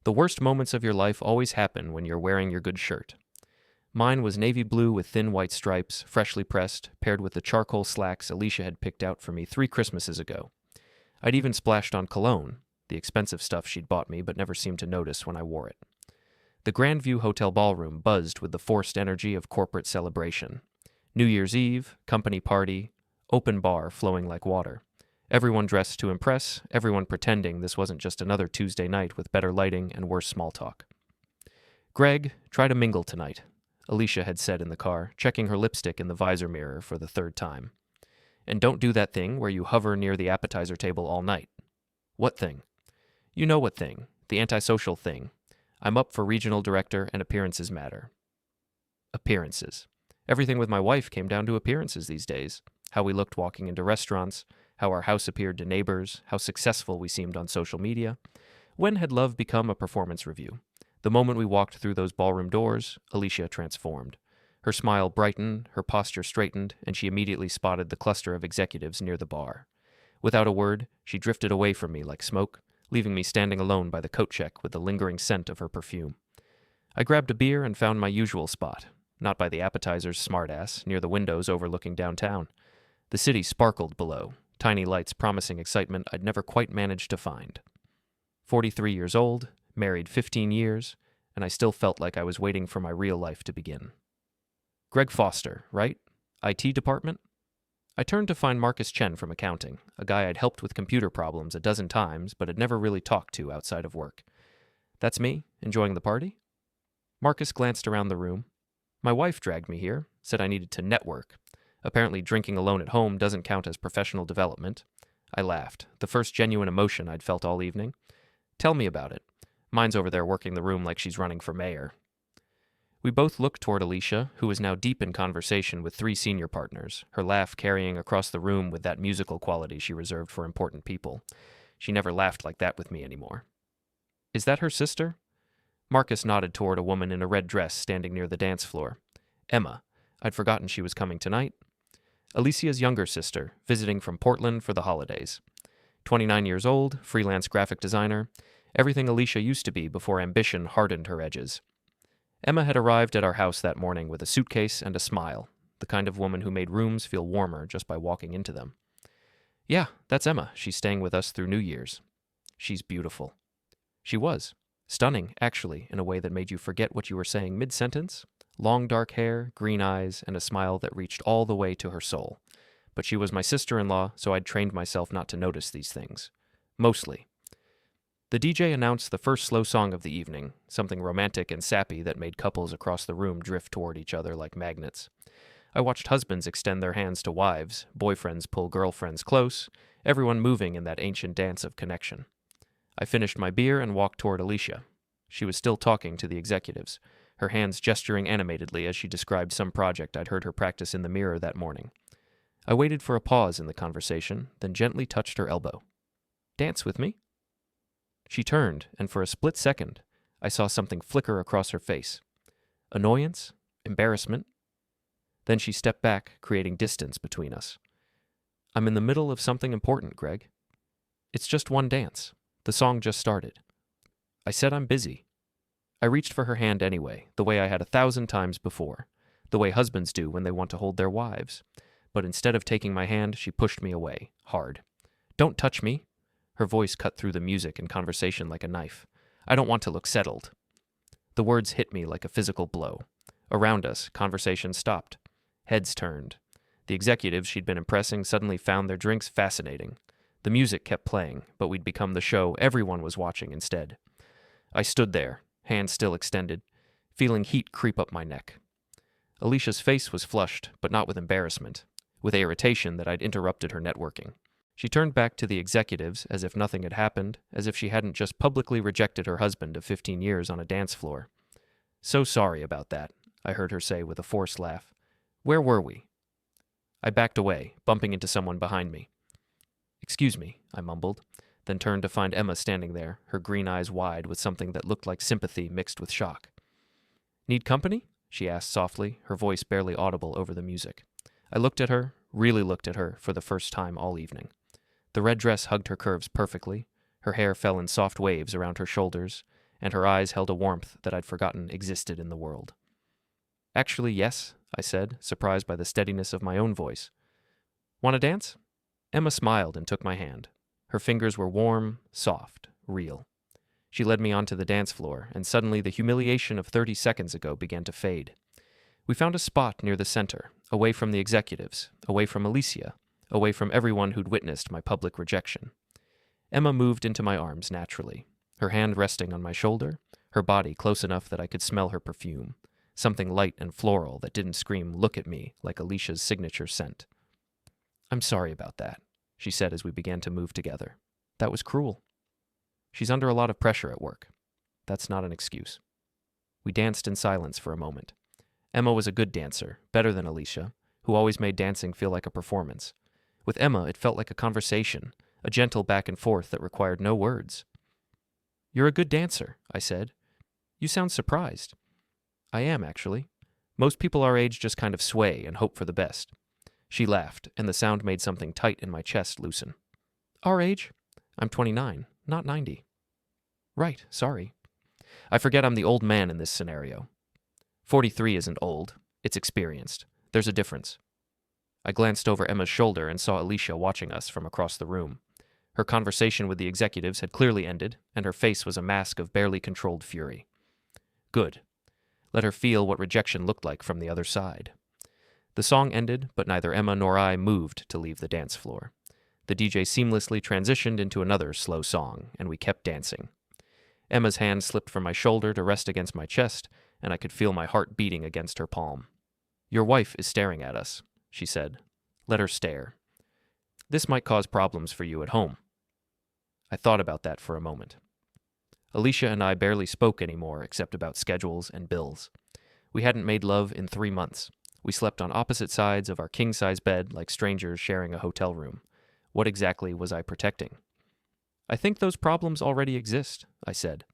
The worst moments of your life always happen when you're wearing your good shirt. Mine was navy blue with thin white stripes, freshly pressed, paired with the charcoal slacks Alicia had picked out for me 3 Christmases ago. I'd even splashed on cologne, the expensive stuff she'd bought me but never seemed to notice when I wore it. The Grandview Hotel ballroom buzzed with the forced energy of corporate celebration. New Year's Eve, company party, open bar flowing like water. Everyone dressed to impress, everyone pretending this wasn't just another Tuesday night with better lighting and worse small talk. "Greg, try to mingle tonight," Alicia had said in the car, checking her lipstick in the visor mirror for the 3rd time. "And don't do that thing where you hover near the appetizer table all night." "What thing?" "You know what thing. The antisocial thing. I'm up for regional director and appearances matter." Appearances. Everything with my wife came down to appearances these days. How we looked walking into restaurants, how our house appeared to neighbors, how successful we seemed on social media. When had love become a performance review? The moment we walked through those ballroom doors, Alicia transformed. Her smile brightened, her posture straightened, and she immediately spotted the cluster of executives near the bar. Without a word, she drifted away from me like smoke, leaving me standing alone by the coat check with the lingering scent of her perfume. I grabbed a beer and found my usual spot, not by the appetizers, smartass, near the windows overlooking downtown. The city sparkled below, tiny lights promising excitement I'd never quite managed to find. 43 years old, married 15 years, and I still felt like I was waiting for my real life to begin. "Greg Foster, right? IT department?" I turned to find Marcus Chen from accounting, a guy I'd helped with computer problems a dozen times but had never really talked to outside of work. "That's me, enjoying the party?" Marcus glanced around the room. "My wife dragged me here, said I needed to network. Apparently drinking alone at home doesn't count as professional development." I laughed, the first genuine emotion I'd felt all evening. "Tell me about it. Mine's over there working the room like she's running for mayor." We both looked toward Alicia, who was now deep in conversation with 3 senior partners, her laugh carrying across the room with that musical quality she reserved for important people. She never laughed like that with me anymore. "Is that her sister?" Marcus nodded toward a woman in a red dress standing near the dance floor. "Emma. I'd forgotten she was coming tonight." Alicia's younger sister, visiting from Portland for the holidays. 29 years old, freelance graphic designer, everything Alicia used to be before ambition hardened her edges. Emma had arrived at our house that morning with a suitcase and a smile, the kind of woman who made rooms feel warmer just by walking into them. "Yeah, that's Emma. She's staying with us through New Year's." "She's beautiful." She was. Stunning, actually, in a way that made you forget what you were saying mid-sentence. Long dark hair, green eyes, and a smile that reached all the way to her soul. But she was my sister-in-law, so I'd trained myself not to notice these things. Mostly. The DJ announced the first slow song of the evening, something romantic and sappy that made couples across the room drift toward each other like magnets. I watched husbands extend their hands to wives, boyfriends pull girlfriends close, everyone moving in that ancient dance of connection. I finished my beer and walked toward Alicia. She was still talking to the executives, her hands gesturing animatedly as she described some project I'd heard her practice in the mirror that morning. I waited for a pause in the conversation, then gently touched her elbow. "Dance with me?" She turned, and for a split second, I saw something flicker across her face. Annoyance? Embarrassment? Then she stepped back, creating distance between us. "I'm in the middle of something important, Greg. It's just one dance. The song just started." I said I'm busy. I reached for her hand anyway, the way I had 1,000 times before, the way husbands do when they want to hold their wives. But instead of taking my hand, she pushed me away, hard. "Don't touch me." Her voice cut through the music and conversation like a knife. "I don't want to look settled." The words hit me like a physical blow. Around us, conversation stopped. Heads turned. The executives she'd been impressing suddenly found their drinks fascinating. The music kept playing, but we'd become the show everyone was watching instead. I stood there, hands still extended, feeling heat creep up my neck. Alicia's face was flushed, but not with embarrassment, with irritation that I'd interrupted her networking. She turned back to the executives as if nothing had happened, as if she hadn't just publicly rejected her husband of 15 years on a dance floor. "So sorry about that," I heard her say with a forced laugh. "Where were we?" I backed away, bumping into someone behind me. "Excuse me," I mumbled, then turned to find Emma standing there, her green eyes wide with something that looked like sympathy mixed with shock. "Need company?" she asked softly, her voice barely audible over the music. I looked at her, really looked at her, for the first time all evening. The red dress hugged her curves perfectly, her hair fell in soft waves around her shoulders, and her eyes held a warmth that I'd forgotten existed in the world. "Actually, yes," I said, surprised by the steadiness of my own voice. "Want to dance?" Emma smiled and took my hand. Her fingers were warm, soft, real. She led me onto the dance floor, and suddenly the humiliation of 30 seconds ago began to fade. We found a spot near the center, away from the executives, away from Alicia, away from everyone who'd witnessed my public rejection. Emma moved into my arms naturally, her hand resting on my shoulder, her body close enough that I could smell her perfume, something light and floral that didn't scream, "Look at me," like Alicia's signature scent. "I'm sorry about that," she said as we began to move together. "That was cruel. She's under a lot of pressure at work. That's not an excuse." We danced in silence for a moment. Emma was a good dancer, better than Alicia, who always made dancing feel like a performance. With Emma, it felt like a conversation, a gentle back and forth that required no words. "You're a good dancer," I said. "You sound surprised." "I am, actually. Most people our age just kind of sway and hope for the best." She laughed, and the sound made something tight in my chest loosen. "Our age? I'm 29, not 90. "Right, sorry. I forget I'm the old man in this scenario. 43 isn't old, it's experienced. There's a difference." I glanced over Emma's shoulder and saw Alicia watching us from across the room. Her conversation with the executives had clearly ended, and her face was a mask of barely controlled fury. Good. Let her feel what rejection looked like from the other side. The song ended, but neither Emma nor I moved to leave the dance floor. The DJ seamlessly transitioned into another slow song, and we kept dancing. Emma's hand slipped from my shoulder to rest against my chest, and I could feel my heart beating against her palm. "Your wife is staring at us," she said. "Let her stare. This might cause problems for you at home." I thought about that for a moment. Alicia and I barely spoke anymore except about schedules and bills. We hadn't made love in 3 months. We slept on opposite sides of our king-size bed like strangers sharing a hotel room. What exactly was I protecting? "I think those problems already exist," I said.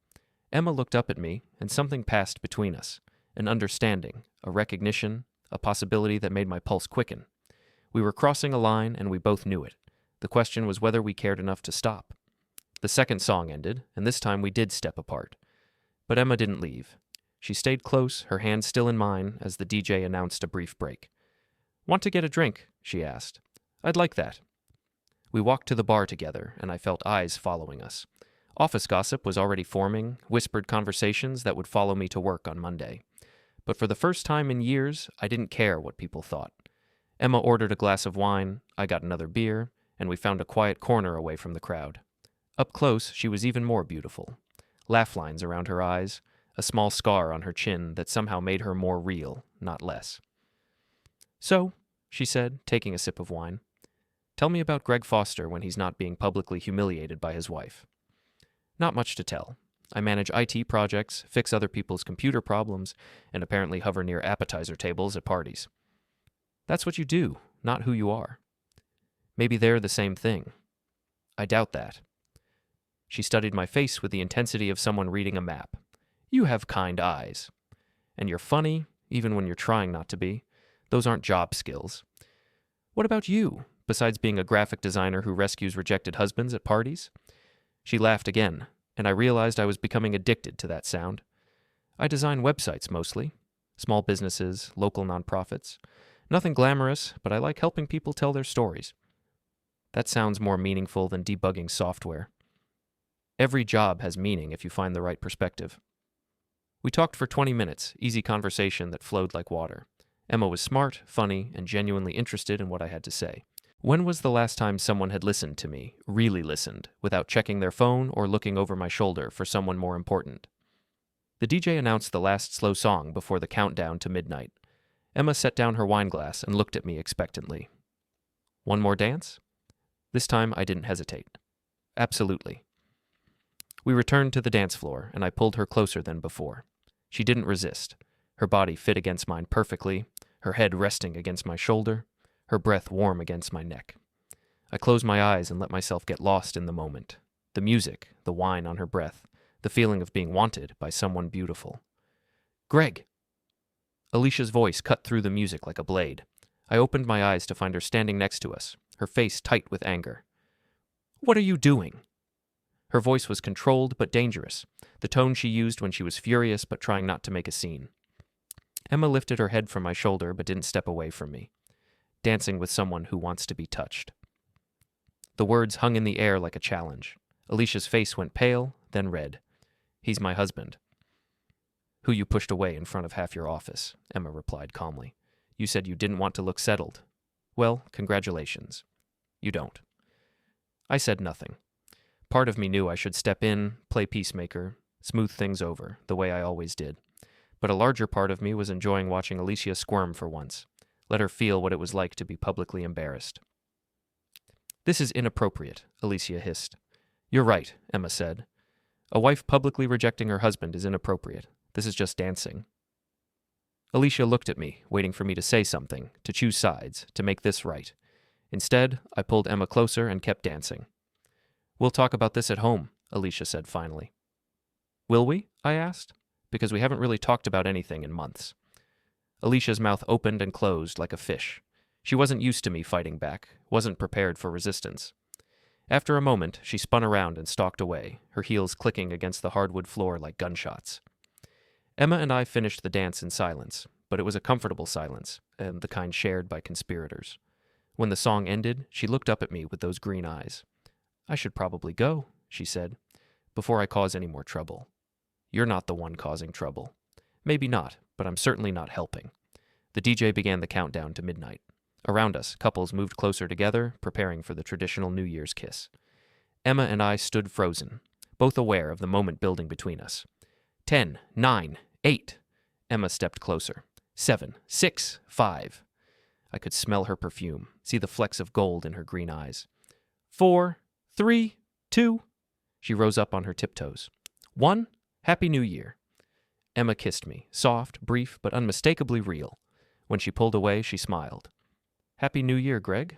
Emma looked up at me, and something passed between us. An understanding, a recognition, a possibility that made my pulse quicken. We were crossing a line, and we both knew it. The question was whether we cared enough to stop. The second song ended, and this time we did step apart. But Emma didn't leave. She stayed close, her hand still in mine, as the DJ announced a brief break. "Want to get a drink?" she asked. "I'd like that." We walked to the bar together, and I felt eyes following us. Office gossip was already forming, whispered conversations that would follow me to work on Monday. But for the first time in years, I didn't care what people thought. Emma ordered a glass of wine, I got another beer, and we found a quiet corner away from the crowd. Up close, she was even more beautiful. Laugh lines around her eyes, a small scar on her chin that somehow made her more real, not less. "So," she said, taking a sip of wine, "tell me about Greg Foster when he's not being publicly humiliated by his wife." Not much to tell. I manage IT projects, fix other people's computer problems, and apparently hover near appetizer tables at parties. That's what you do, not who you are. Maybe they're the same thing. I doubt that. She studied my face with the intensity of someone reading a map. "You have kind eyes. And you're funny, even when you're trying not to be. Those aren't job skills. What about you, besides being a graphic designer who rescues rejected husbands at parties?" She laughed again, and I realized I was becoming addicted to that sound. "I design websites mostly. Small businesses, local nonprofits. Nothing glamorous, but I like helping people tell their stories." That sounds more meaningful than debugging software. Every job has meaning if you find the right perspective. We talked for 20 minutes, easy conversation that flowed like water. Emma was smart, funny, and genuinely interested in what I had to say. When was the last time someone had listened to me, really listened, without checking their phone or looking over my shoulder for someone more important? The DJ announced the last slow song before the countdown to midnight. Emma set down her wine glass and looked at me expectantly. "One more dance?" This time I didn't hesitate. "Absolutely." We returned to the dance floor, and I pulled her closer than before. She didn't resist. Her body fit against mine perfectly, her head resting against my shoulder, her breath warm against my neck. I closed my eyes and let myself get lost in the moment. The music, the wine on her breath, the feeling of being wanted by someone beautiful. "Greg!" Alicia's voice cut through the music like a blade. I opened my eyes to find her standing next to us, her face tight with anger. "What are you doing?" Her voice was controlled but dangerous, the tone she used when she was furious but trying not to make a scene. Emma lifted her head from my shoulder but didn't step away from me. Dancing with someone who wants to be touched. The words hung in the air like a challenge. Alicia's face went pale, then red. He's my husband. Who you pushed away in front of half your office, Emma replied calmly. You said you didn't want to look settled. Well, congratulations. You don't. I said nothing. Part of me knew I should step in, play peacemaker, smooth things over, the way I always did. But a larger part of me was enjoying watching Alicia squirm for once. Let her feel what it was like to be publicly embarrassed. This is inappropriate, Alicia hissed. You're right, Emma said. A wife publicly rejecting her husband is inappropriate. This is just dancing. Alicia looked at me, waiting for me to say something, to choose sides, to make this right. Instead, I pulled Emma closer and kept dancing. We'll talk about this at home, Alicia said finally. Will we? I asked, because we haven't really talked about anything in months. Alicia's mouth opened and closed like a fish. She wasn't used to me fighting back, wasn't prepared for resistance. After a moment, she spun around and stalked away, her heels clicking against the hardwood floor like gunshots. Emma and I finished the dance in silence, but it was a comfortable silence, and the kind shared by conspirators. When the song ended, she looked up at me with those green eyes. I should probably go, she said, before I cause any more trouble. You're not the one causing trouble. Maybe not, but I'm certainly not helping. The DJ began the countdown to midnight. Around us, couples moved closer together, preparing for the traditional New Year's kiss. Emma and I stood frozen, both aware of the moment building between us. 10, 9, 8. Emma stepped closer. 7, 6, 5. I could smell her perfume, see the flecks of gold in her green eyes. 4, 3, 2. She rose up on her tiptoes. 1, Happy New Year. Emma kissed me, soft, brief, but unmistakably real. When she pulled away, she smiled. Happy New Year, Greg.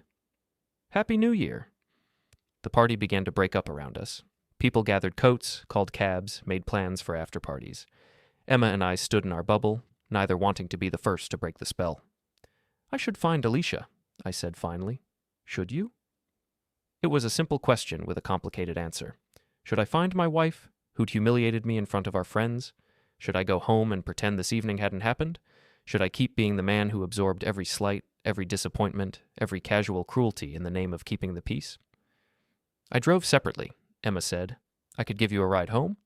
Happy New Year. The party began to break up around us. People gathered coats, called cabs, made plans for after-parties. Emma and I stood in our bubble, neither wanting to be the first to break the spell. I should find Alicia, I said finally. Should you? It was a simple question with a complicated answer. Should I find my wife, who'd humiliated me in front of our friends? Should I go home and pretend this evening hadn't happened? Should I keep being the man who absorbed every slight, every disappointment, every casual cruelty in the name of keeping the peace? I drove separately, Emma said. I could give you a ride home?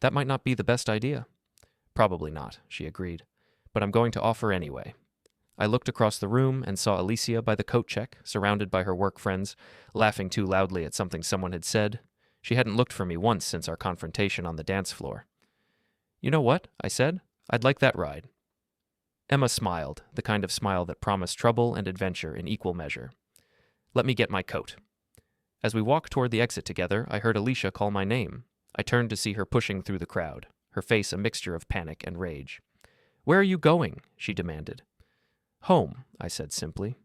That might not be the best idea. Probably not, she agreed. But I'm going to offer anyway. I looked across the room and saw Alicia by the coat check, surrounded by her work friends, laughing too loudly at something someone had said. She hadn't looked for me once since our confrontation on the dance floor. You know what? I said. I'd like that ride. Emma smiled, the kind of smile that promised trouble and adventure in equal measure. Let me get my coat. As we walked toward the exit together, I heard Alicia call my name. I turned to see her pushing through the crowd, her face a mixture of panic and rage. Where are you going? She demanded. Home, I said simply.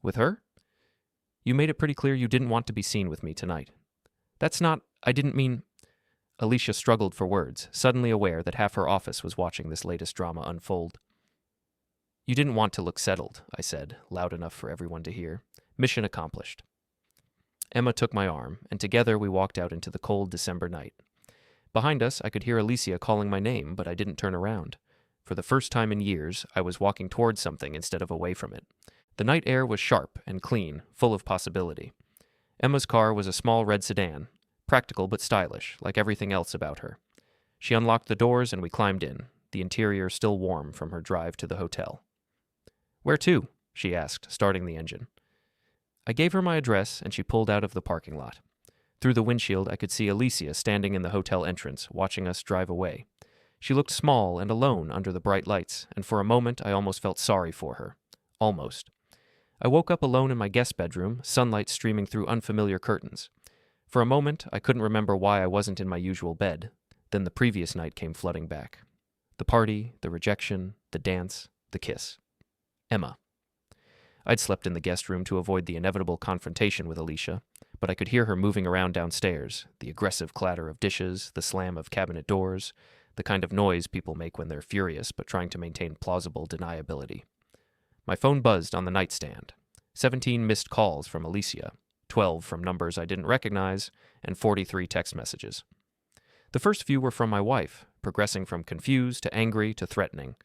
With her? You made it pretty clear you didn't want to be seen with me tonight. That's not... I didn't mean... Alicia struggled for words, suddenly aware that half her office was watching this latest drama unfold. You didn't want to look settled, I said, loud enough for everyone to hear. Mission accomplished. Emma took my arm, and together we walked out into the cold December night. Behind us, I could hear Alicia calling my name, but I didn't turn around. For the first time in years, I was walking towards something instead of away from it. The night air was sharp and clean, full of possibility. Emma's car was a small red sedan, practical but stylish, like everything else about her. She unlocked the doors and we climbed in, the interior still warm from her drive to the hotel. Where to? She asked, starting the engine. I gave her my address and she pulled out of the parking lot. Through the windshield, I could see Alicia standing in the hotel entrance, watching us drive away. She looked small and alone under the bright lights, and for a moment I almost felt sorry for her. Almost. I woke up alone in my guest bedroom, sunlight streaming through unfamiliar curtains. For a moment, I couldn't remember why I wasn't in my usual bed. Then the previous night came flooding back. The party, the rejection, the dance, the kiss. Emma. I'd slept in the guest room to avoid the inevitable confrontation with Alicia, but I could hear her moving around downstairs, the aggressive clatter of dishes, the slam of cabinet doors, the kind of noise people make when they're furious but trying to maintain plausible deniability. My phone buzzed on the nightstand. 17 missed calls from Alicia. 12 from numbers I didn't recognize, and 43 text messages. The first few were from my wife, progressing from confused to angry to threatening.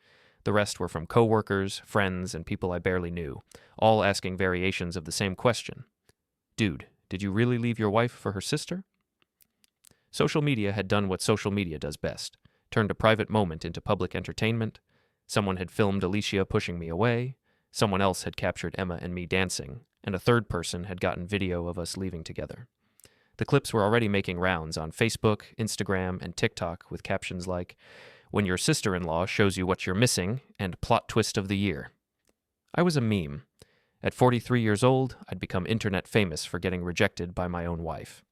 The rest were from coworkers, friends, and people I barely knew, all asking variations of the same question. Dude, did you really leave your wife for her sister? Social media had done what social media does best, turned a private moment into public entertainment. Someone had filmed Alicia pushing me away, someone else had captured Emma and me dancing, and a third person had gotten video of us leaving together. The clips were already making rounds on Facebook, Instagram, and TikTok with captions like, "When your sister-in-law shows you what you're missing," and "Plot twist of the year." I was a meme. At 43 years old, I'd become internet famous for getting rejected by my own wife.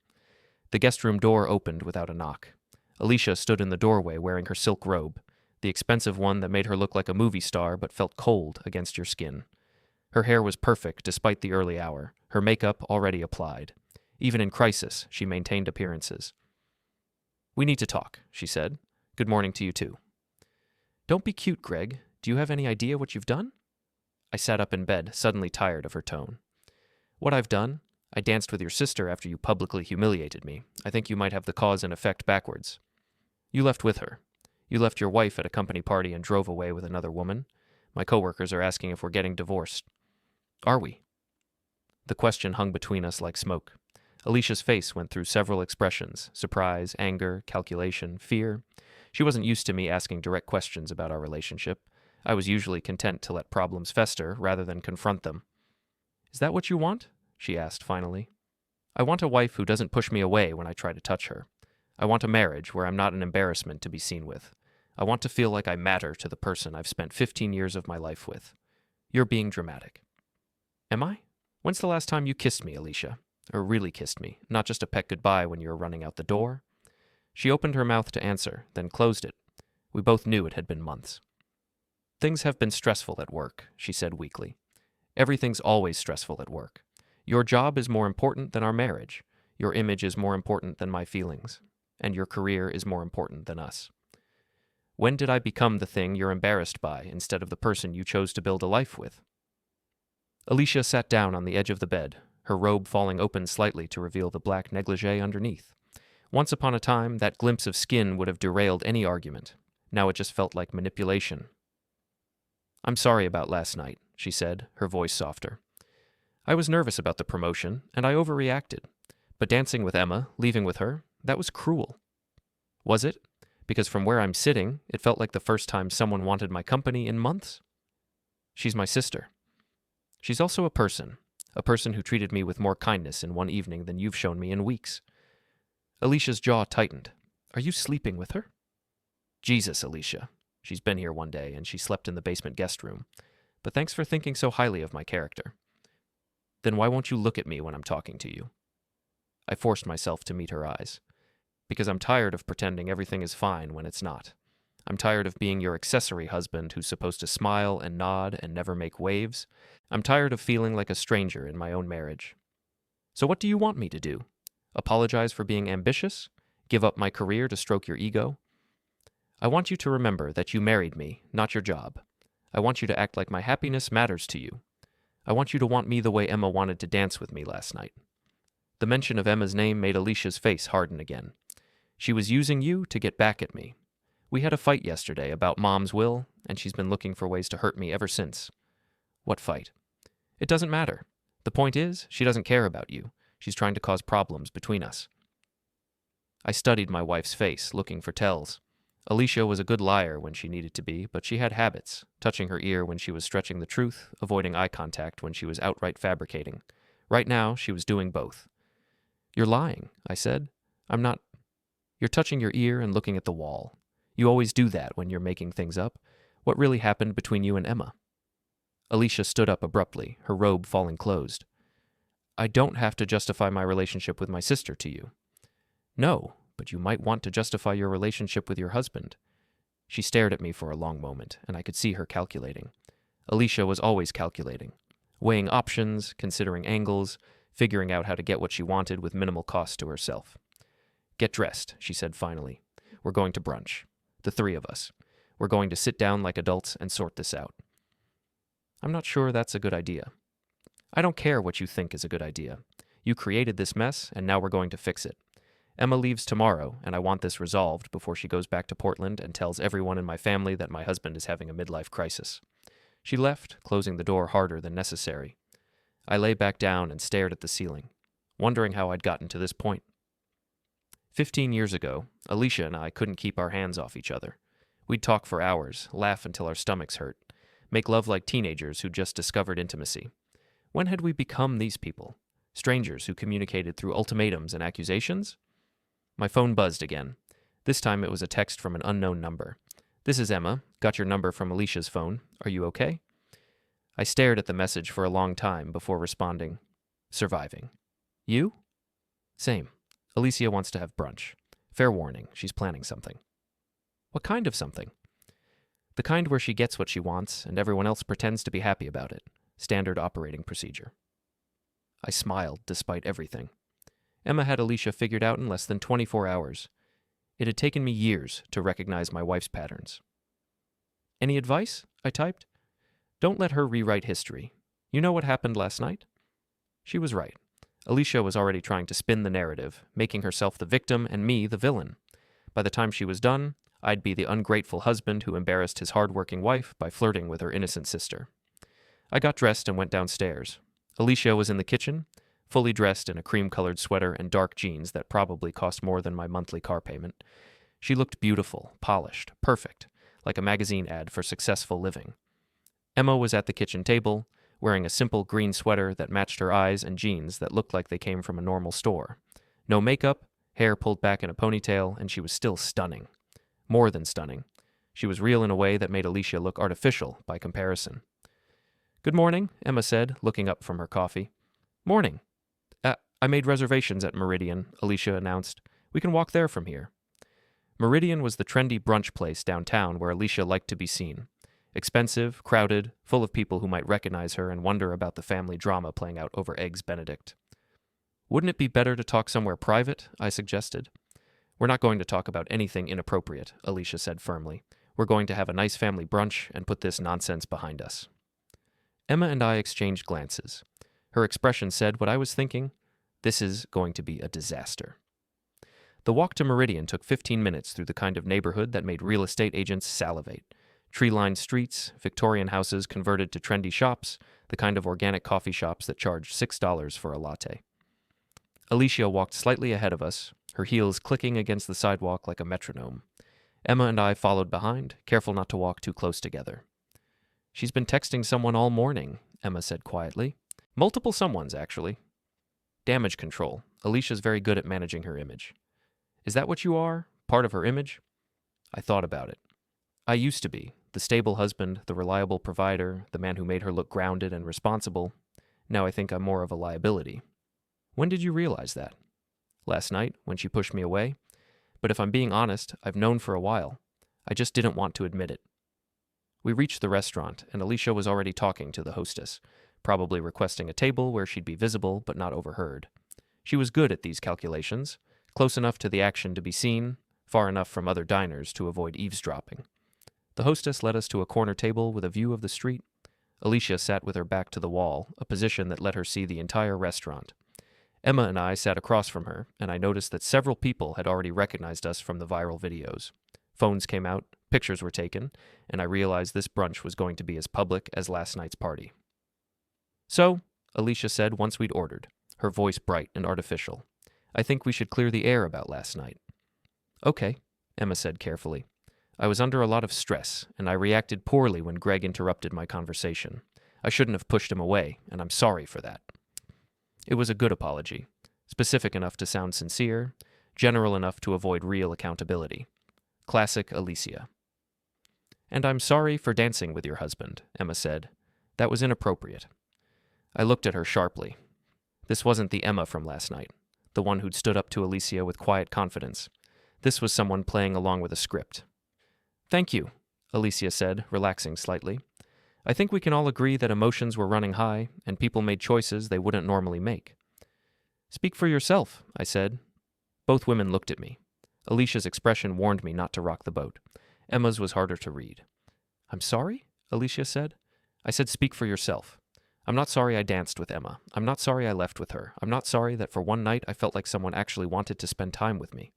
The guest room door opened without a knock. Alicia stood in the doorway wearing her silk robe, the expensive one that made her look like a movie star but felt cold against your skin. Her hair was perfect despite the early hour, her makeup already applied. Even in crisis, she maintained appearances. "We need to talk," she said. "Good morning to you too." "Don't be cute, Greg. Do you have any idea what you've done?" I sat up in bed, suddenly tired of her tone. "What I've done? I danced with your sister after you publicly humiliated me. I think you might have the cause and effect backwards. You left with her. You left your wife at a company party and drove away with another woman. My coworkers are asking if we're getting divorced. Are we?" The question hung between us like smoke. Alicia's face went through several expressions: surprise, anger, calculation, fear. She wasn't used to me asking direct questions about our relationship. I was usually content to let problems fester rather than confront them. "Is that what you want?" she asked finally. "I want a wife who doesn't push me away when I try to touch her. I want a marriage where I'm not an embarrassment to be seen with. I want to feel like I matter to the person I've spent 15 years of my life with. You're being dramatic." "Am I? When's the last time you kissed me, Alicia? Or really kissed me, not just a pet goodbye when you were running out the door?" She opened her mouth to answer, then closed it. We both knew it had been months. "Things have been stressful at work," she said weakly. "Everything's always stressful at work. Your job is more important than our marriage. Your image is more important than my feelings. And your career is more important than us. When did I become the thing you're embarrassed by instead of the person you chose to build a life with?" Alicia sat down on the edge of the bed, her robe falling open slightly to reveal the black negligee underneath. Once upon a time, that glimpse of skin would have derailed any argument. Now it just felt like manipulation. "I'm sorry about last night," she said, her voice softer. "I was nervous about the promotion, and I overreacted. But dancing with Emma, leaving with her, that was cruel." "Was it? Because from where I'm sitting, it felt like the first time someone wanted my company in months?" "She's my sister. She's also a person who treated me with more kindness in one evening than you've shown me in weeks." Alicia's jaw tightened. "Are you sleeping with her?" "Jesus, Alicia. She's been here one day, and she slept in the basement guest room. But thanks for thinking so highly of my character." "Then why won't you look at me when I'm talking to you?" I forced myself to meet her eyes. "Because I'm tired of pretending everything is fine when it's not. I'm tired of being your accessory husband who's supposed to smile and nod and never make waves. I'm tired of feeling like a stranger in my own marriage. So what do you want me to do? Apologize for being ambitious? Give up my career to stroke your ego? I want you to remember that you married me, not your job. I want you to act like my happiness matters to you. I want you to want me the way Emma wanted to dance with me last night." The mention of Emma's name made Alicia's face harden again. "She was using you to get back at me. We had a fight yesterday about Mom's will, and she's been looking for ways to hurt me ever since." "What fight?" "It doesn't matter. The point is, she doesn't care about you. She's trying to cause problems between us." I studied my wife's face, looking for tells. Alicia was a good liar when she needed to be, but she had habits, touching her ear when she was stretching the truth, avoiding eye contact when she was outright fabricating. Right now, she was doing both. "You're lying," I said. "I'm not." "You're touching your ear and looking at the wall. You always do that when you're making things up. What really happened between you and Emma?" Alicia stood up abruptly, her robe falling closed. "I don't have to justify my relationship with my sister to you." "No, but you might want to justify your relationship with your husband." She stared at me for a long moment, and I could see her calculating. Alicia was always calculating, weighing options, considering angles, figuring out how to get what she wanted with minimal cost to herself. "Get dressed," she said finally. "We're going to brunch. The three of us. We're going to sit down like adults and sort this out." "I'm not sure that's a good idea." "I don't care what you think is a good idea. You created this mess, and now we're going to fix it. Emma leaves tomorrow, and I want this resolved before she goes back to Portland and tells everyone in my family that my husband is having a midlife crisis." She left, closing the door harder than necessary. I lay back down and stared at the ceiling, wondering how I'd gotten to this point. 15 years ago, Alicia and I couldn't keep our hands off each other. We'd talk for hours, laugh until our stomachs hurt, make love like teenagers who just discovered intimacy. When had we become these people? Strangers who communicated through ultimatums and accusations? My phone buzzed again. This time it was a text from an unknown number. "This is Emma. Got your number from Alicia's phone. Are you okay?" I stared at the message for a long time before responding, "Surviving." "You?" "Same. Alicia wants to have brunch. Fair warning, she's planning something." "What kind of something?" "The kind where she gets what she wants and everyone else pretends to be happy about it. Standard operating procedure." I smiled despite everything. Emma had Alicia figured out in less than 24 hours. It had taken me years to recognize my wife's patterns. "Any advice?" I typed. "Don't let her rewrite history. You know what happened last night?" She was right. Alicia was already trying to spin the narrative, making herself the victim and me the villain. By the time she was done, I'd be the ungrateful husband who embarrassed his hard-working wife by flirting with her innocent sister. I got dressed and went downstairs. Alicia was in the kitchen, fully dressed in a cream-colored sweater and dark jeans that probably cost more than my monthly car payment. She looked beautiful, polished, perfect, like a magazine ad for successful living. Emma was at the kitchen table, wearing a simple green sweater that matched her eyes and jeans that looked like they came from a normal store. No makeup, hair pulled back in a ponytail, and she was still stunning. More than stunning. She was real in a way that made Alicia look artificial by comparison. "Good morning," Emma said, looking up from her coffee. "Morning." I made reservations at Meridian," Alicia announced. "We can walk there from here." Meridian was the trendy brunch place downtown where Alicia liked to be seen. Expensive, crowded, full of people who might recognize her and wonder about the family drama playing out over Eggs Benedict. "Wouldn't it be better to talk somewhere private?" I suggested. "We're not going to talk about anything inappropriate," Alicia said firmly. "We're going to have a nice family brunch and put this nonsense behind us." Emma and I exchanged glances. Her expression said what I was thinking. This is going to be a disaster. The walk to Meridian took 15 minutes through the kind of neighborhood that made real estate agents salivate. Tree-lined streets, Victorian houses converted to trendy shops, the kind of organic coffee shops that charged $6 for a latte. Alicia walked slightly ahead of us, her heels clicking against the sidewalk like a metronome. Emma and I followed behind, careful not to walk too close together. "She's been texting someone all morning," Emma said quietly. "Multiple someones, actually." "Damage control. Alicia's very good at managing her image." "Is that what you are? Part of her image?" I thought about it. I used to be. The stable husband, the reliable provider, the man who made her look grounded and responsible. Now I think I'm more of a liability. "When did you realize that?" "Last night, when she pushed me away. But if I'm being honest, I've known for a while. I just didn't want to admit it." We reached the restaurant, and Alicia was already talking to the hostess, probably requesting a table where she'd be visible but not overheard. She was good at these calculations, close enough to the action to be seen, far enough from other diners to avoid eavesdropping. The hostess led us to a corner table with a view of the street. Alicia sat with her back to the wall, a position that let her see the entire restaurant. Emma and I sat across from her, and I noticed that several people had already recognized us from the viral videos. Phones came out, pictures were taken, and I realized this brunch was going to be as public as last night's party. "So," Alicia said once we'd ordered, her voice bright and artificial, "I think we should clear the air about last night." "Okay," Emma said carefully. "I was under a lot of stress, and I reacted poorly when Greg interrupted my conversation. I shouldn't have pushed him away, and I'm sorry for that." It was a good apology, specific enough to sound sincere, general enough to avoid real accountability. Classic Alicia. "And I'm sorry for dancing with your husband," Emma said. "That was inappropriate." I looked at her sharply. This wasn't the Emma from last night, the one who'd stood up to Alicia with quiet confidence. This was someone playing along with a script. "Thank you," Alicia said, relaxing slightly. "I think we can all agree that emotions were running high, and people made choices they wouldn't normally make." "Speak for yourself," I said. Both women looked at me. Alicia's expression warned me not to rock the boat. Emma's was harder to read. "I'm sorry?" Alicia said. "I said speak for yourself. I'm not sorry I danced with Emma. I'm not sorry I left with her. I'm not sorry that for one night I felt like someone actually wanted to spend time with me.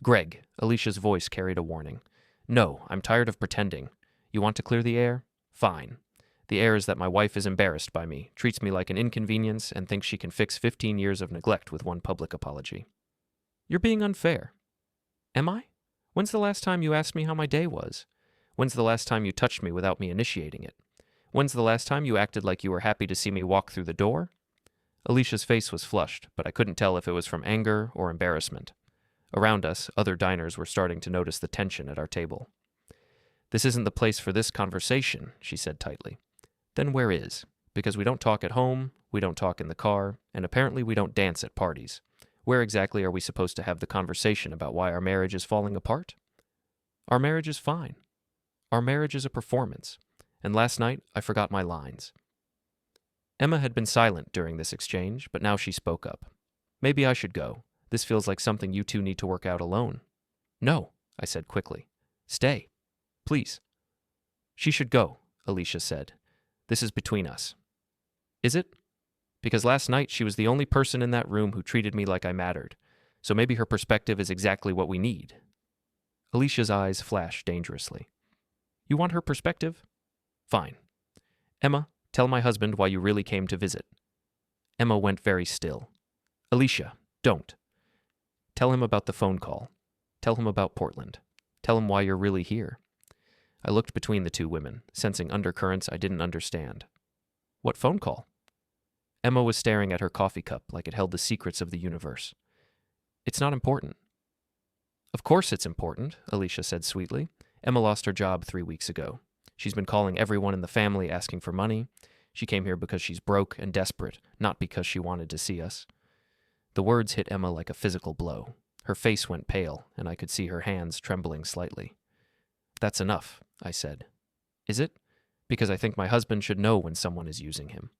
Greg, Alicia's voice carried a warning. No, I'm tired of pretending. You want to clear the air? Fine. The air is that my wife is embarrassed by me, treats me like an inconvenience, and thinks she can fix 15 years of neglect with one public apology. You're being unfair. Am I? When's the last time you asked me how my day was? When's the last time you touched me without me initiating it? When's the last time you acted like you were happy to see me walk through the door? Alicia's face was flushed, but I couldn't tell if it was from anger or embarrassment. Around us, other diners were starting to notice the tension at our table. This isn't the place for this conversation, she said tightly. Then where is? Because we don't talk at home, we don't talk in the car, and apparently we don't dance at parties. Where exactly are we supposed to have the conversation about why our marriage is falling apart? Our marriage is fine. Our marriage is a performance. And last night, I forgot my lines. Emma had been silent during this exchange, but now she spoke up. Maybe I should go. This feels like something you two need to work out alone. No, I said quickly. Stay. Please. She should go, Alicia said. This is between us. Is it? Because last night she was the only person in that room who treated me like I mattered, so maybe her perspective is exactly what we need. Alicia's eyes flashed dangerously. You want her perspective? Fine. Emma, tell my husband why you really came to visit. Emma went very still. Alicia, don't. Tell him about the phone call. Tell him about Portland. Tell him why you're really here. I looked between the two women, sensing undercurrents I didn't understand. What phone call? Emma was staring at her coffee cup like it held the secrets of the universe. It's not important. Of course it's important, Alicia said sweetly. Emma lost her job 3 weeks ago. She's been calling everyone in the family asking for money. She came here because she's broke and desperate, not because she wanted to see us. The words hit Emma like a physical blow. Her face went pale, and I could see her hands trembling slightly. That's enough, I said. Is it? Because I think my husband should know when someone is using him.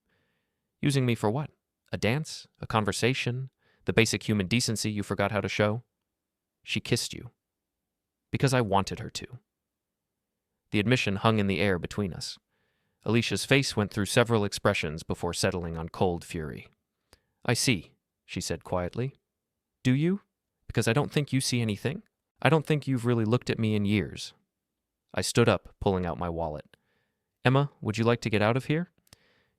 Using me for what? A dance? A conversation? The basic human decency you forgot how to show? She kissed you. Because I wanted her to. The admission hung in the air between us. Alicia's face went through several expressions before settling on cold fury. I see, she said quietly. Do you? Because I don't think you see anything. I don't think you've really looked at me in years. I stood up, pulling out my wallet. Emma, would you like to get out of here?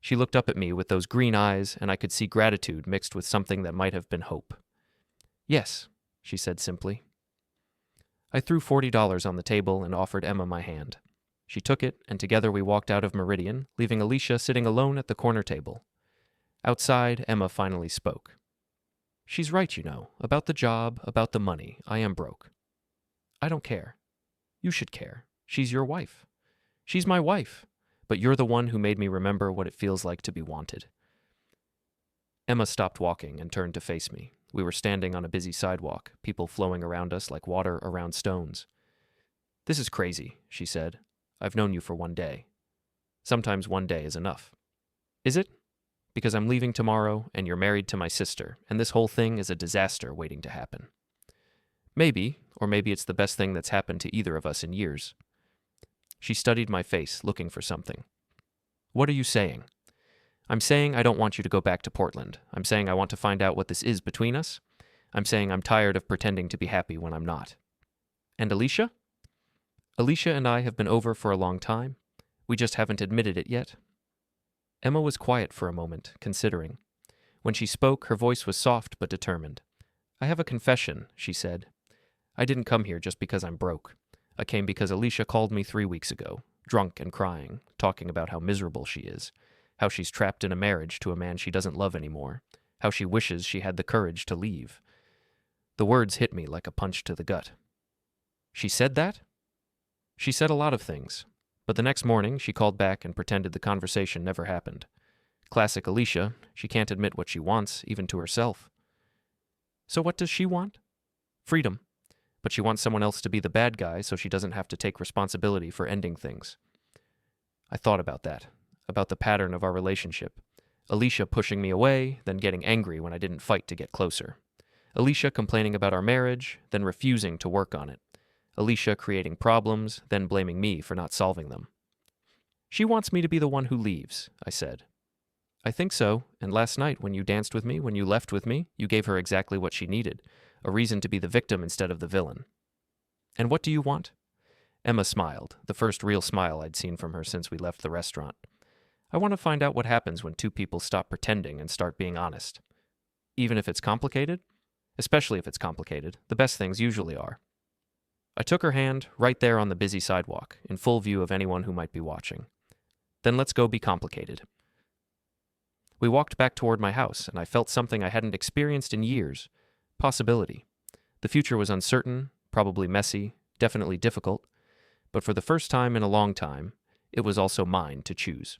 She looked up at me with those green eyes, and I could see gratitude mixed with something that might have been hope. Yes, she said simply. I threw $40 on the table and offered Emma my hand. She took it, and together we walked out of Meridian, leaving Alicia sitting alone at the corner table. Outside, Emma finally spoke. She's right, you know, about the job, about the money. I am broke. I don't care. You should care. She's your wife. She's my wife. But you're the one who made me remember what it feels like to be wanted. Emma stopped walking and turned to face me. We were standing on a busy sidewalk, people flowing around us like water around stones. This is crazy, she said. I've known you for 1 day. Sometimes 1 day is enough. Is it? Because I'm leaving tomorrow, and you're married to my sister, and this whole thing is a disaster waiting to happen. Maybe, or maybe it's the best thing that's happened to either of us in years. She studied my face, looking for something. What are you saying? I'm saying I don't want you to go back to Portland. I'm saying I want to find out what this is between us. I'm saying I'm tired of pretending to be happy when I'm not. And Alicia? Alicia and I have been over for a long time. We just haven't admitted it yet. Emma was quiet for a moment, considering. When she spoke, her voice was soft but determined. I have a confession, she said. I didn't come here just because I'm broke. I came because Alicia called me 3 weeks ago, drunk and crying, talking about how miserable she is, how she's trapped in a marriage to a man she doesn't love anymore, how she wishes she had the courage to leave. The words hit me like a punch to the gut. She said that? She said a lot of things, but the next morning she called back and pretended the conversation never happened. Classic Alicia, she can't admit what she wants, even to herself. So what does she want? Freedom. But she wants someone else to be the bad guy so she doesn't have to take responsibility for ending things. I thought about that, about the pattern of our relationship. Alicia pushing me away, then getting angry when I didn't fight to get closer. Alicia complaining about our marriage, then refusing to work on it. Alicia creating problems, then blaming me for not solving them. She wants me to be the one who leaves, I said. I think so, and last night when you danced with me, when you left with me, you gave her exactly what she needed, a reason to be the victim instead of the villain. And what do you want? Emma smiled, the first real smile I'd seen from her since we left the restaurant. I want to find out what happens when two people stop pretending and start being honest. Even if it's complicated? Especially if it's complicated, the best things usually are. I took her hand, right there on the busy sidewalk, in full view of anyone who might be watching. Then let's go be complicated. We walked back toward my house, and I felt something I hadn't experienced in years. Possibility. The future was uncertain, probably messy, definitely difficult, but for the first time in a long time, it was also mine to choose.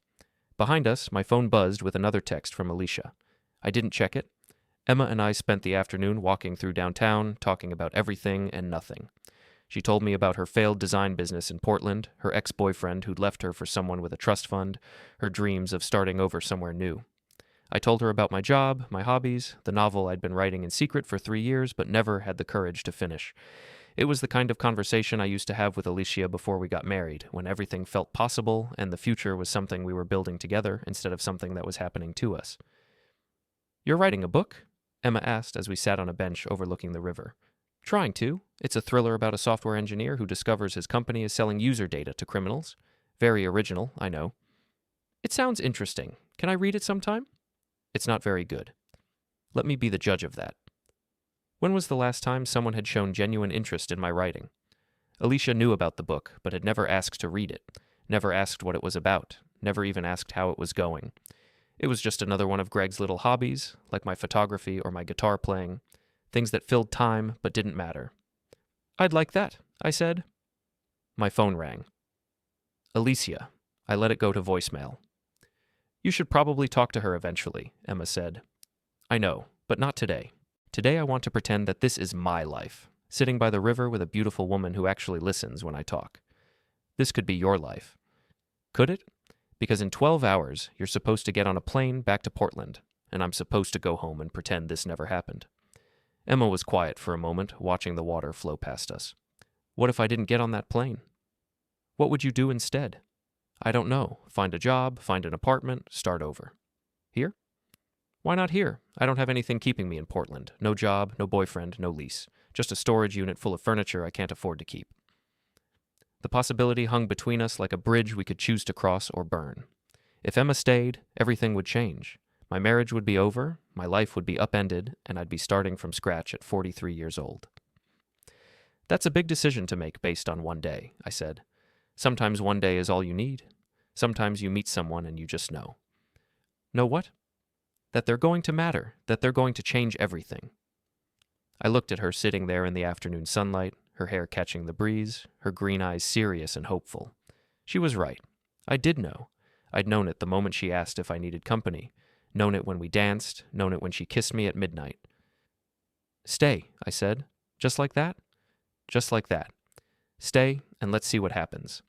Behind us, my phone buzzed with another text from Alicia. I didn't check it. Emma and I spent the afternoon walking through downtown, talking about everything and nothing. She told me about her failed design business in Portland, her ex-boyfriend who'd left her for someone with a trust fund, her dreams of starting over somewhere new. I told her about my job, my hobbies, the novel I'd been writing in secret for 3 years but never had the courage to finish. It was the kind of conversation I used to have with Alicia before we got married, when everything felt possible and the future was something we were building together instead of something that was happening to us. You're writing a book? Emma asked as we sat on a bench overlooking the river. Trying to. It's a thriller about a software engineer who discovers his company is selling user data to criminals. Very original, I know. It sounds interesting. Can I read it sometime? It's not very good. Let me be the judge of that. When was the last time someone had shown genuine interest in my writing? Alicia knew about the book, but had never asked to read it, never asked what it was about, never even asked how it was going. It was just another one of Greg's little hobbies, like my photography or my guitar playing, things that filled time but didn't matter. I'd like that, I said. My phone rang. Alicia. I let it go to voicemail. You should probably talk to her eventually, Emma said. I know, but not today. Today I want to pretend that this is my life, sitting by the river with a beautiful woman who actually listens when I talk. This could be your life. Could it? Because in 12 hours, you're supposed to get on a plane back to Portland, and I'm supposed to go home and pretend this never happened. Emma was quiet for a moment, watching the water flow past us. What if I didn't get on that plane? What would you do instead? I don't know. Find a job, find an apartment, start over. Here? Why not here? I don't have anything keeping me in Portland. No job, no boyfriend, no lease. Just a storage unit full of furniture I can't afford to keep. The possibility hung between us like a bridge we could choose to cross or burn. If Emma stayed, everything would change. My marriage would be over, my life would be upended, and I'd be starting from scratch at 43 years old. That's a big decision to make based on one day, I said. Sometimes one day is all you need. Sometimes you meet someone and you just know. Know what? That they're going to matter, that they're going to change everything. I looked at her sitting there in the afternoon sunlight, her hair catching the breeze, her green eyes serious and hopeful. She was right. I did know. I'd known it the moment she asked if I needed company, known it when we danced, known it when she kissed me at midnight. Stay, I said. Just like that? Just like that. Stay, and let's see what happens.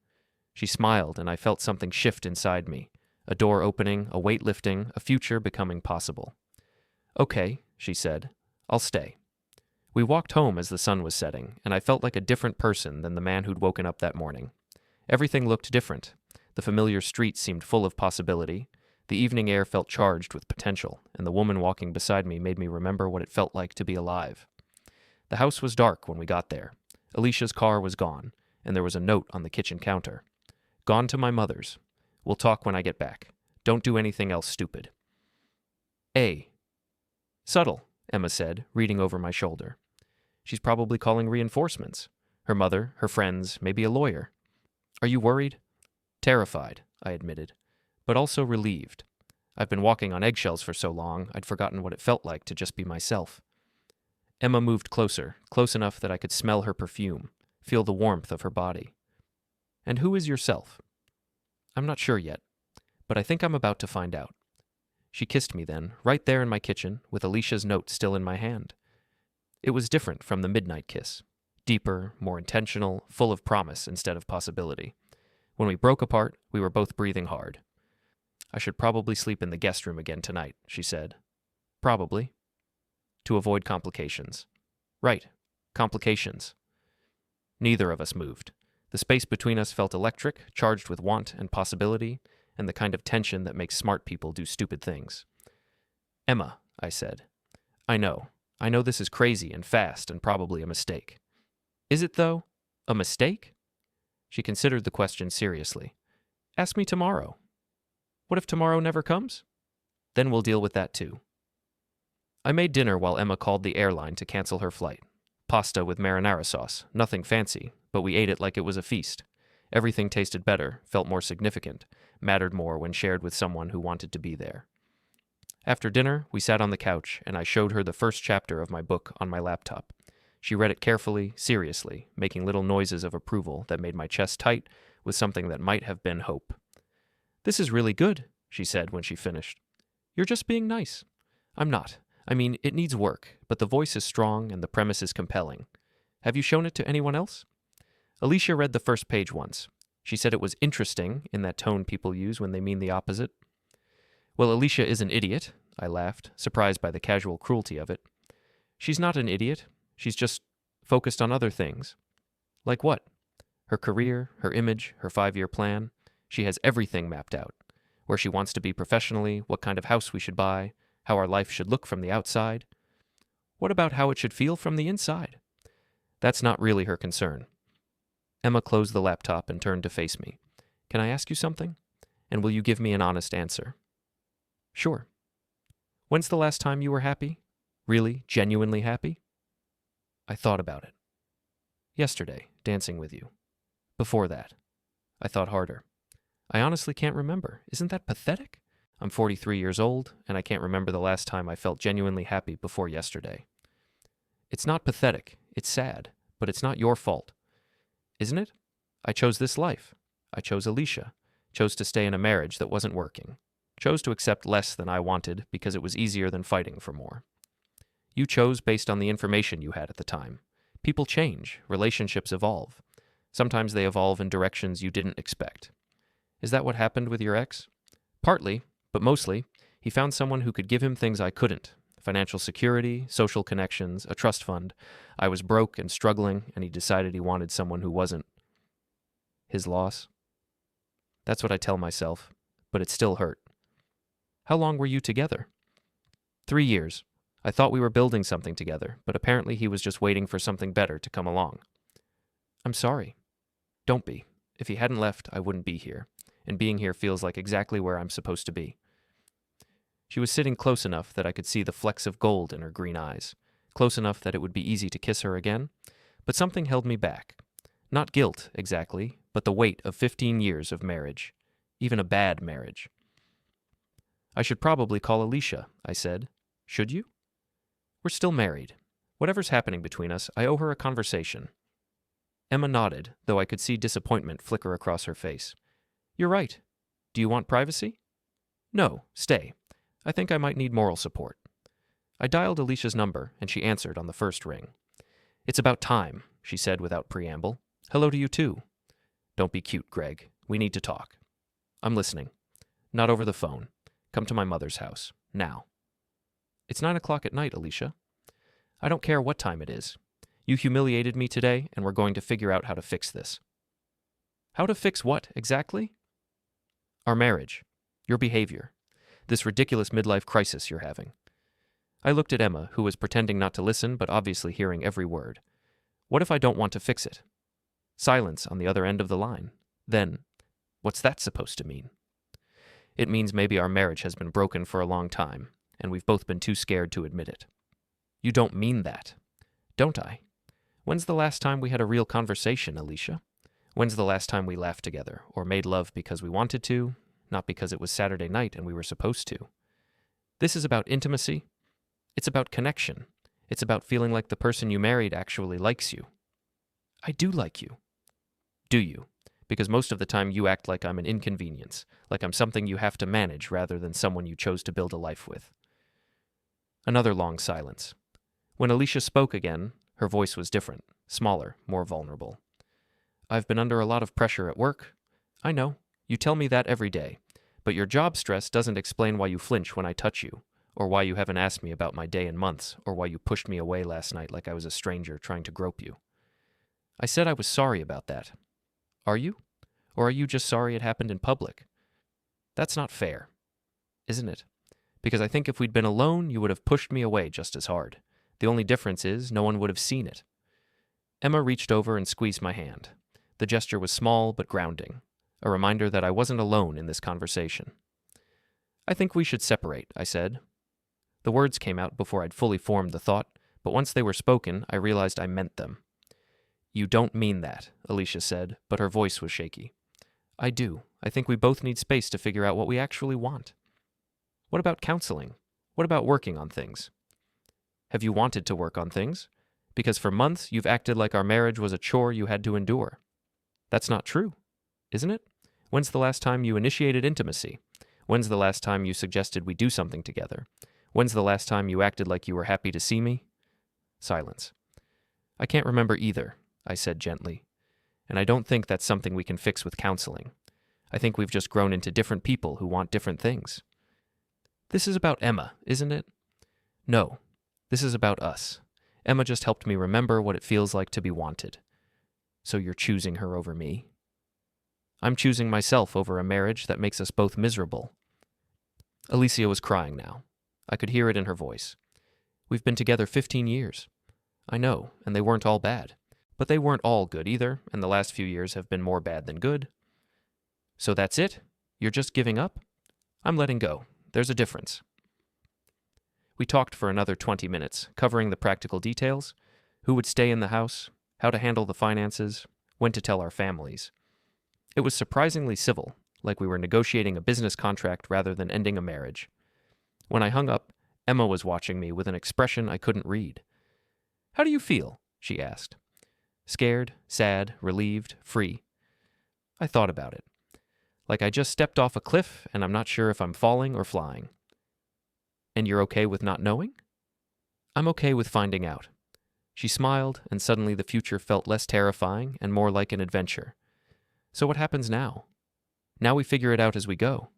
She smiled, and I felt something shift inside me. A door opening, a weight lifting, a future becoming possible. Okay, she said. I'll stay. We walked home as the sun was setting, and I felt like a different person than the man who'd woken up that morning. Everything looked different. The familiar street seemed full of possibility. The evening air felt charged with potential, and the woman walking beside me made me remember what it felt like to be alive. The house was dark when we got there. Alicia's car was gone, and there was a note on the kitchen counter. Gone to my mother's. We'll talk when I get back. Don't do anything else stupid. A. Subtle, Emma said, reading over my shoulder. She's probably calling reinforcements. Her mother, her friends, maybe a lawyer. Are you worried? Terrified, I admitted, but also relieved. I've been walking on eggshells for so long, I'd forgotten what it felt like to just be myself. Emma moved closer, close enough that I could smell her perfume, feel the warmth of her body. And who is yourself? I'm not sure yet, but I think I'm about to find out. She kissed me then, right there in my kitchen, with Alicia's note still in my hand. It was different from the midnight kiss. Deeper, more intentional, full of promise instead of possibility. When we broke apart, we were both breathing hard. I should probably sleep in the guest room again tonight, she said. Probably. To avoid complications. Right. Complications. Neither of us moved. The space between us felt electric, charged with want and possibility, and the kind of tension that makes smart people do stupid things. "Emma," I said, I know this is crazy and fast and probably a mistake." "Is it, though? A mistake?" She considered the question seriously. "Ask me tomorrow." "What if tomorrow never comes?" "Then we'll deal with that too." I made dinner while Emma called the airline to cancel her flight. Pasta with marinara sauce, nothing fancy, but we ate it like it was a feast. Everything tasted better, felt more significant, mattered more when shared with someone who wanted to be there. After dinner, we sat on the couch, and I showed her the first chapter of my book on my laptop. She read it carefully, seriously, making little noises of approval that made my chest tight with something that might have been hope. "This is really good," she said when she finished. "You're just being nice." "I'm not. I mean, it needs work, but the voice is strong and the premise is compelling. Have you shown it to anyone else?" Alicia read the first page once. She said it was interesting in that tone people use when they mean the opposite. "Well, Alicia is an idiot," I laughed, surprised by the casual cruelty of it. "She's not an idiot. She's just focused on other things." "Like what?" "Her career, her image, her 5-year plan. She has everything mapped out. Where she wants to be professionally, what kind of house we should buy, how our life should look from the outside." "What about how it should feel from the inside?" "That's not really her concern." Emma closed the laptop and turned to face me. "Can I ask you something? And will you give me an honest answer?" "Sure." "When's the last time you were happy? Really, genuinely happy?" I thought about it. "Yesterday, dancing with you. Before that." I thought harder. "I honestly can't remember. Isn't that pathetic? I'm 43 years old, and I can't remember the last time I felt genuinely happy before yesterday." "It's not pathetic. It's sad. But it's not your fault." "Isn't it? I chose this life. I chose Alicia. Chose to stay in a marriage that wasn't working. Chose to accept less than I wanted because it was easier than fighting for more. You chose based on the information you had at the time. People change. Relationships evolve. Sometimes they evolve in directions you didn't expect. Is that what happened with your ex?" "Partly, but mostly, he found someone who could give him things I couldn't. Financial security, social connections, a trust fund. I was broke and struggling, and he decided he wanted someone who wasn't." "His loss?" "That's what I tell myself, but it still hurt." "How long were you together?" 3 years. I thought we were building something together, but apparently he was just waiting for something better to come along." "I'm sorry." "Don't be. If he hadn't left, I wouldn't be here, and being here feels like exactly where I'm supposed to be." She was sitting close enough that I could see the flecks of gold in her green eyes, close enough that it would be easy to kiss her again, but something held me back. Not guilt, exactly, but the weight of 15 years of marriage, even a bad marriage. "I should probably call Alicia," I said. "Should you?" "We're still married. Whatever's happening between us, I owe her a conversation." Emma nodded, though I could see disappointment flicker across her face. "You're right. Do you want privacy?" "No, stay. I think I might need moral support." I dialed Alicia's number, and she answered on the first ring. "It's about time," she said without preamble. "Hello to you too." "Don't be cute, Greg. We need to talk." "I'm listening." "Not over the phone. Come to my mother's house. Now." "It's 9 o'clock at night, Alicia." "I don't care what time it is. You humiliated me today, and we're going to figure out how to fix this." "How to fix what, exactly?" "Our marriage. Your behavior. This ridiculous midlife crisis you're having." I looked at Emma, who was pretending not to listen but obviously hearing every word. "What if I don't want to fix it?" Silence on the other end of the line. Then, "What's that supposed to mean?" "It means maybe our marriage has been broken for a long time, and we've both been too scared to admit it." "You don't mean that." "Don't I? When's the last time we had a real conversation, Alicia? When's the last time we laughed together, or made love because we wanted to, not because it was Saturday night and we were supposed to? This is about intimacy. It's about connection. It's about feeling like the person you married actually likes you." "I do like you." "Do you? Because most of the time you act like I'm an inconvenience, like I'm something you have to manage rather than someone you chose to build a life with." Another long silence. When Alicia spoke again, her voice was different, smaller, more vulnerable. "I've been under a lot of pressure at work." "I know. You tell me that every day. But your job stress doesn't explain why you flinch when I touch you, or why you haven't asked me about my day in months, or why you pushed me away last night like I was a stranger trying to grope you." I said I was sorry about that. Are you? Or are you just sorry it happened in public? That's not fair, isn't it? Because I think if we'd been alone, you would have pushed me away just as hard. The only difference is no one would have seen it. Emma reached over and squeezed my hand. The gesture was small but grounding, a reminder that I wasn't alone in this conversation. I think we should separate, I said. The words came out before I'd fully formed the thought, but once they were spoken, I realized I meant them. You don't mean that, Alicia said, but her voice was shaky. I do. I think we both need space to figure out what we actually want. What about counseling? What about working on things? Have you wanted to work on things? Because for months you've acted like our marriage was a chore you had to endure. That's not true, isn't it? When's the last time you initiated intimacy? When's the last time you suggested we do something together? When's the last time you acted like you were happy to see me? Silence. I can't remember either, I said gently. And I don't think that's something we can fix with counseling. I think we've just grown into different people who want different things. This is about Emma, isn't it? No, this is about us. Emma just helped me remember what it feels like to be wanted. So you're choosing her over me? I'm choosing myself over a marriage that makes us both miserable. Alicia was crying now. I could hear it in her voice. We've been together 15 years. I know, and they weren't all bad. But they weren't all good either, and the last few years have been more bad than good. So that's it? You're just giving up? I'm letting go. There's a difference. We talked for another 20 minutes, covering the practical details, who would stay in the house, how to handle the finances, when to tell our families. It was surprisingly civil, like we were negotiating a business contract rather than ending a marriage. When I hung up, Emma was watching me with an expression I couldn't read. How do you feel? She asked. Scared, sad, relieved, free. I thought about it. Like I just stepped off a cliff and I'm not sure if I'm falling or flying. And you're okay with not knowing? I'm okay with finding out. She smiled, and suddenly the future felt less terrifying and more like an adventure. So what happens now? Now we figure it out as we go.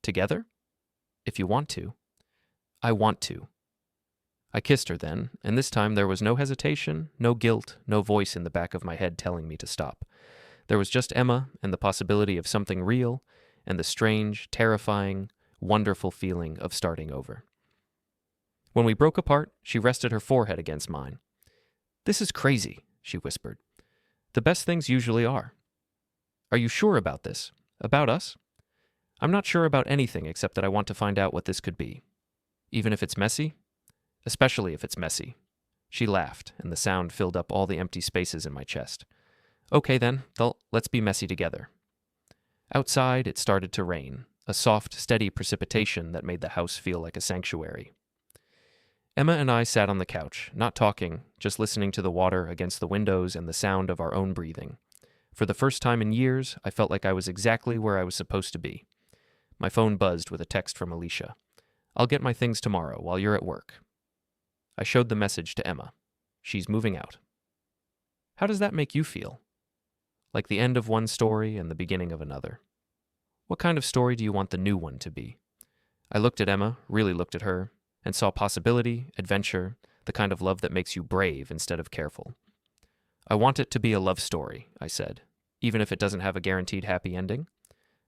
Together? If you want to. I want to. I kissed her then, and this time there was no hesitation, no guilt, no voice in the back of my head telling me to stop. There was just Emma and the possibility of something real, and the strange, terrifying, wonderful feeling of starting over. When we broke apart, she rested her forehead against mine. This is crazy, she whispered. The best things usually are. Are you sure about this? About us? I'm not sure about anything except that I want to find out what this could be. Even if it's messy? Especially if it's messy. She laughed, and the sound filled up all the empty spaces in my chest. Okay then, let's be messy together. Outside, it started to rain, a soft, steady precipitation that made the house feel like a sanctuary. Emma and I sat on the couch, not talking, just listening to the water against the windows and the sound of our own breathing. For the first time in years, I felt like I was exactly where I was supposed to be. My phone buzzed with a text from Alicia. I'll get my things tomorrow while you're at work. I showed the message to Emma. She's moving out. How does that make you feel? Like the end of one story and the beginning of another. What kind of story do you want the new one to be? I looked at Emma, really looked at her, and saw possibility, adventure, the kind of love that makes you brave instead of careful. I want it to be a love story, I said, even if it doesn't have a guaranteed happy ending.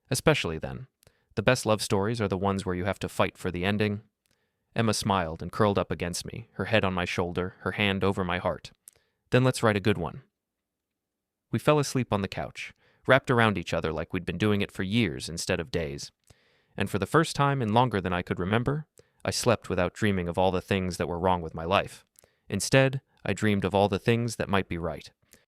Especially then. The best love stories are the ones where you have to fight for the ending. Emma smiled and curled up against me, her head on my shoulder, her hand over my heart. Then let's write a good one. We fell asleep on the couch, wrapped around each other like we'd been doing it for years instead of days. And for the first time in longer than I could remember, I slept without dreaming of all the things that were wrong with my life. Instead, I dreamed of all the things that might be right.